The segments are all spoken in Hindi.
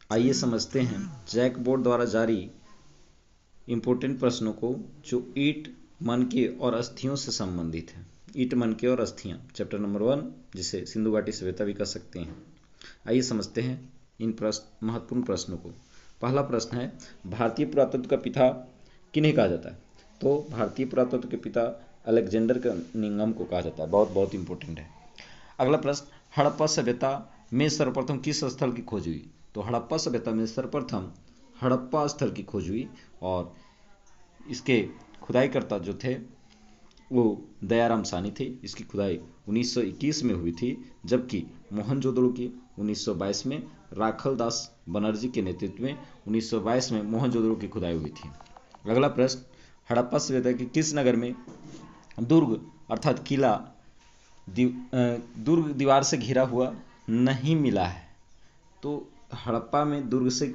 आइए समझते हैं जैक बोर्ड द्वारा जारी इम्पोर्टेंट प्रश्नों को जो ईंट, मनके और अस्थियों से संबंधित है। ईंट, मनके और अस्थियां, चैप्टर नंबर 1, जिसे सिंधु घाटी सभ्यता भी कह सकते हैं। आइए समझते हैं इन महत्वपूर्ण प्रश्नों को। पहला प्रश्न है, भारतीय पुरातत्व का पिता किन्हें कहा जाता है? तो भारतीय पुरातत्व के पिता अलेक्जेंडर कनिंघम को कहा जाता है। बहुत बहुत इंपॉर्टेंट है। अगला प्रश्न, हड़प्पा सभ्यता में सर्वप्रथम किस स्थल की खोज हुई? तो हड़प्पा सभ्यता में सर्वप्रथम हड़प्पा स्थल की खोज हुई और इसके खुदाईकर्ता जो थे वो दयाराम सानी थे। इसकी खुदाई 1921 में हुई थी, जबकि मोहनजोदड़ो की 1922 में राखल दास बनर्जी के नेतृत्व में 1922 में मोहनजोदड़ो की खुदाई हुई थी। अगला प्रश्न, हड़प्पा सभ्यता के किस नगर में दुर्ग अर्थात किला दुर्ग दीवार से घिरा हुआ नहीं मिला है? तो हड़प्पा में दुर्ग से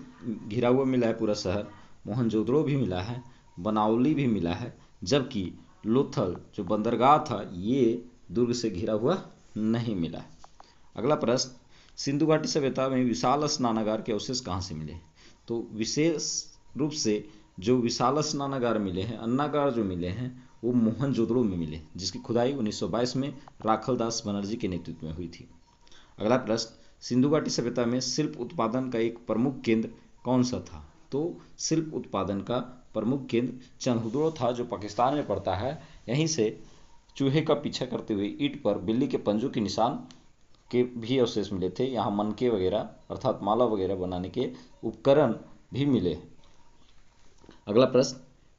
घिरा हुआ मिला है पूरा शहर, मोहनजोदड़ो भी मिला है, बनावली भी मिला है, जबकि लोथल जो बंदरगाह था ये दुर्ग से घिरा हुआ नहीं मिला है। अगला प्रश्न, सिंधु घाटी सभ्यता में विशाल स्नानागार के अवशेष कहाँ से मिले? तो विशेष रूप से जो विशाल स्नानागार मिले हैं, अन्नागार जो मिले हैं, वो मोहनजोदड़ो में मिले, जिसकी खुदाई 1922 में राखल दास बनर्जी के नेतृत्व में हुई थी। अगला प्रश्न, सिंधु घाटी सभ्यता में शिल्प उत्पादन का एक प्रमुख केंद्र कौन सा था? तो शिल्प उत्पादन का प्रमुख केंद्र चंदहुदड़ो था, जो पाकिस्तान में पड़ता है। यहीं से चूहे का पीछा करते हुए ईंट पर बिल्ली के पंजों के निशान के भी अवशेष मिले थे। यहाँ मनके वगैरह अर्थात माला वगैरह बनाने के उपकरण भी मिले। अगला प्रश्न,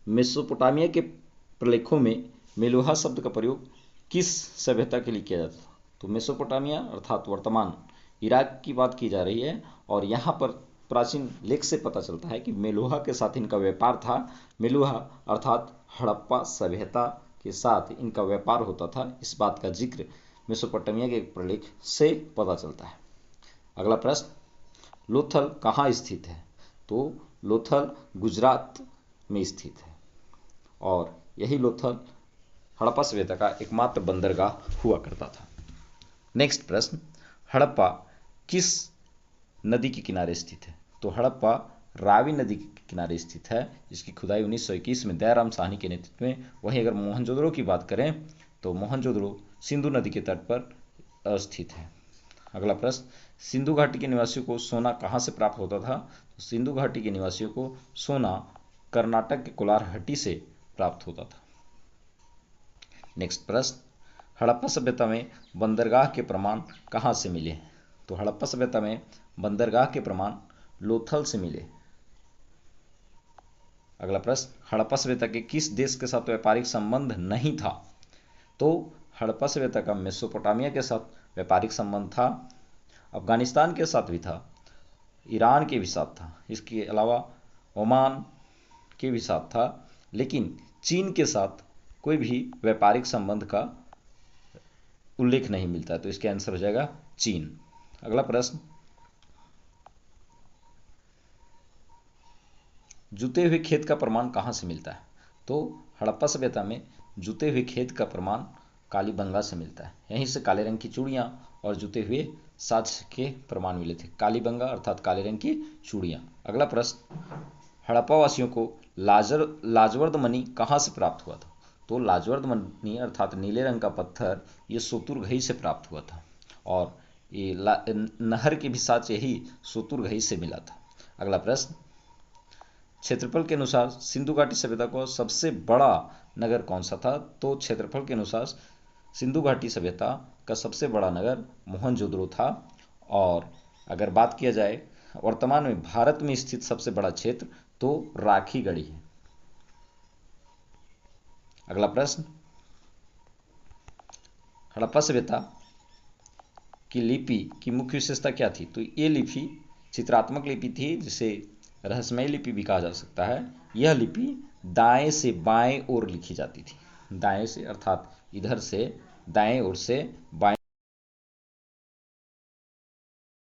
मेसोपोटामिया के प्रलेखों में मेलुहा शब्द का प्रयोग किस सभ्यता के लिए किया जाता था? तो मेसोपोटामिया अर्थात वर्तमान इराक की बात की जा रही है और यहाँ पर प्राचीन लेख से पता चलता है कि मेलुहा के साथ इनका व्यापार था। मेलुहा अर्थात हड़प्पा सभ्यता के साथ इनका व्यापार होता था। इस बात का जिक्र मेसोपोटामिया के प्रलेख से पता चलता है। अगला प्रश्न, लोथल कहाँ स्थित है? तो लोथल गुजरात में स्थित है और यही लोथल हड़प्पा सभ्यता का एकमात्र बंदरगाह हुआ करता था। नेक्स्ट प्रश्न, हड़प्पा किस नदी के किनारे स्थित है? तो हड़प्पा रावी नदी के किनारे स्थित है, जिसकी खुदाई 1921 में दयाराम साहनी के नेतृत्व में। वहीं अगर मोहनजोदड़ो की बात करें तो मोहनजोदड़ो सिंधु नदी के तट पर स्थित है। अगला प्रश्न, सिंधु घाटी के निवासियों को सोना कहाँ से प्राप्त होता था? तो सिंधु घाटी के निवासियों को सोना कर्नाटक के कोलारहट्टी से प्राप्त होता था। नेक्स्ट प्रश्न, हड़प्पा सभ्यता में बंदरगाह के प्रमाण कहाँ से मिले? तो हड़प्पा सभ्यता में बंदरगाह के प्रमाण लोथल से मिले। अगला प्रश्न, हड़प्पा सभ्यता के किस देश के साथ व्यापारिक संबंध नहीं था? तो हड़प्पा सभ्यता का मेसोपोटामिया के साथ व्यापारिक संबंध था, अफगानिस्तान के साथ भी था, ईरान के भी साथ था, इसके अलावा ओमान के भी साथ था, लेकिन चीन के साथ कोई भी व्यापारिक संबंध का उल्लेख नहीं मिलता, तो इसका आंसर हो जाएगा चीन। अगला प्रश्न, जुते हुए खेत का प्रमाण कहाँ से मिलता है? तो हड़प्पा सभ्यता में जुते हुए खेत का प्रमाण कालीबंगा से मिलता है। यहीं से काले रंग की चूड़ियाँ और जुते हुए साक्ष्य के प्रमाण मिले थे। कालीबंगा अर्थात काले रंग की चूड़ियाँ। अगला प्रश्न, हड़प्पा वासियों को लाजवर्द मणि कहाँ से प्राप्त हुआ था? तो लाजवर्द मणि अर्थात नीले रंग का पत्थर ये सोतुरघई से प्राप्त हुआ था और ये नहर के भी साथ यही सोतुरघई से मिला था। अगला प्रश्न, क्षेत्रफल के अनुसार सिंधु घाटी सभ्यता को सबसे बड़ा नगर कौन सा था? तो क्षेत्रफल के अनुसार सिंधु घाटी सभ्यता का सबसे बड़ा नगर मोहनजोदड़ो था और अगर बात किया जाए वर्तमान में भारत में स्थित सबसे बड़ा क्षेत्र तो राखीगढ़ी है। अगला प्रश्न, हड़प्पा सभ्यता की लिपि की मुख्य विशेषता क्या थी? तो ये लिपि चित्रात्मक लिपि थी, जिसे रहस्यमय लिपि भी कहा जा सकता है। यह लिपि दाएं से बाएं ओर लिखी जाती थी। दाएं से अर्थात इधर से दाएं ओर से बाएं